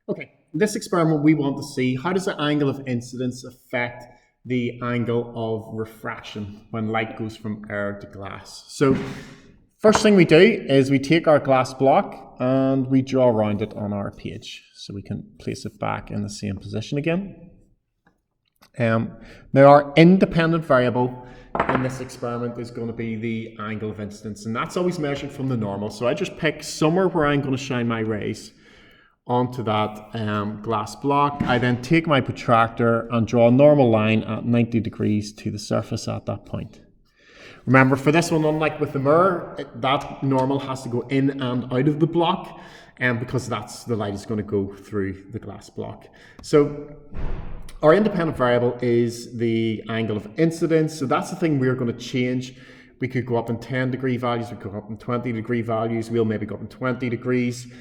Okay, this experiment we want to see how does the angle of incidence affect the angle of refraction when light goes from air to glass. So first thing we do is we take our glass block and we draw around it on our page. So we can place it back in the same position again. Now our independent variable in this experiment is going to be the angle of incidence, and that's always measured from the normal. So I just pick somewhere where I'm going to shine my rays onto that glass block. I then take my protractor and draw a normal line at 90 degrees to the surface at that point. Remember, for this one, unlike with the mirror, that normal has to go in and out of the block, because that's the light is going to go through the glass block. So our independent variable is the angle of incidence. So that's the thing we're going to change. We could go up in 10-degree values, we could go up in 20-degree values, we'll maybe go up in 20 degrees.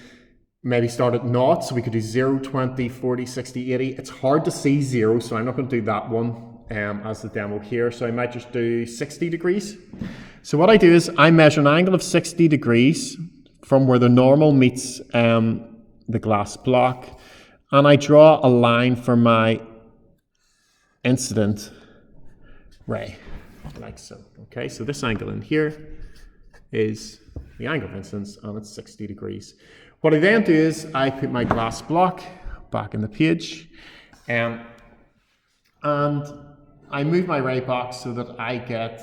Maybe start at 0, so we could do 0, 20, 40, 60, 80. It's hard to see 0, so I'm not going to do that one as the demo here. So I might just do 60 degrees. So what I do is I measure an angle of 60 degrees from where the normal meets the glass block, and I draw a line for my incident ray, like so. Okay, so this angle in here is the angle of incidence, and it's 60 degrees. What I then do is I put my glass block back in the page, and I move my ray box so that I get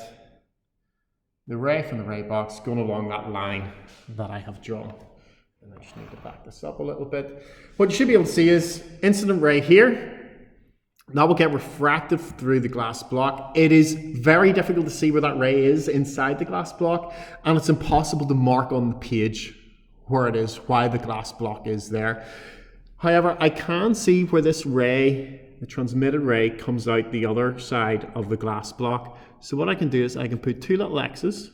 the ray from the ray box going along that line that I have drawn. And I just need to back this up a little bit. What you should be able to see is incident ray here. That will get refracted through the glass block. It is very difficult to see where that ray is inside the glass block, and it's impossible to mark on the page where it is, why the glass block is there. However, I can see where this ray, the transmitted ray, comes out the other side of the glass block. So what I can do is I can put two little X's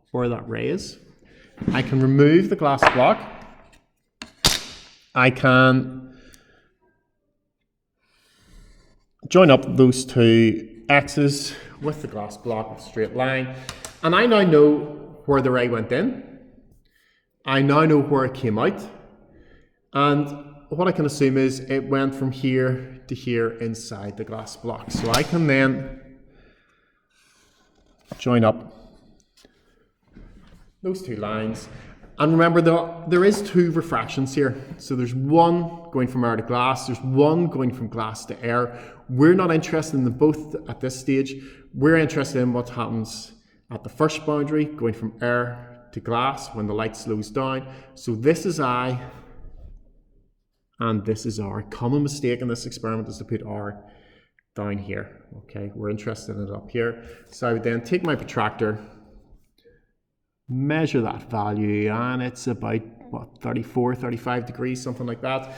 where that ray is. I can remove the glass block. I can join up those two X's with the glass block with a straight line. And I now know where the ray went in. I now know where it came out, and what I can assume is it went from here to here inside the glass block. So I can then join up those two lines. And remember, there is two refractions here. So there's one going from air to glass, there's one going from glass to air. We're not interested in them both at this stage. We're interested in what happens at the first boundary, going from air to glass when the light slows down. So this is I and this is R. Common mistake in this experiment is to put R down here. Okay, we're interested in it up here. So I would then take my protractor, measure that value, and it's about, what, 34, 35 degrees, something like that.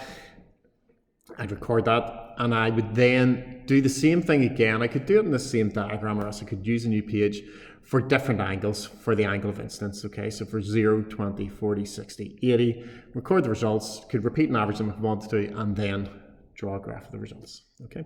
I'd record that, and I would then do the same thing again. I could do it in the same diagram, or else I could use a new page for different angles for the angle of incidence. Okay, so for 0, 20, 40, 60, 80, record the results, could repeat and average them if I wanted to, and then draw a graph of the results. Okay.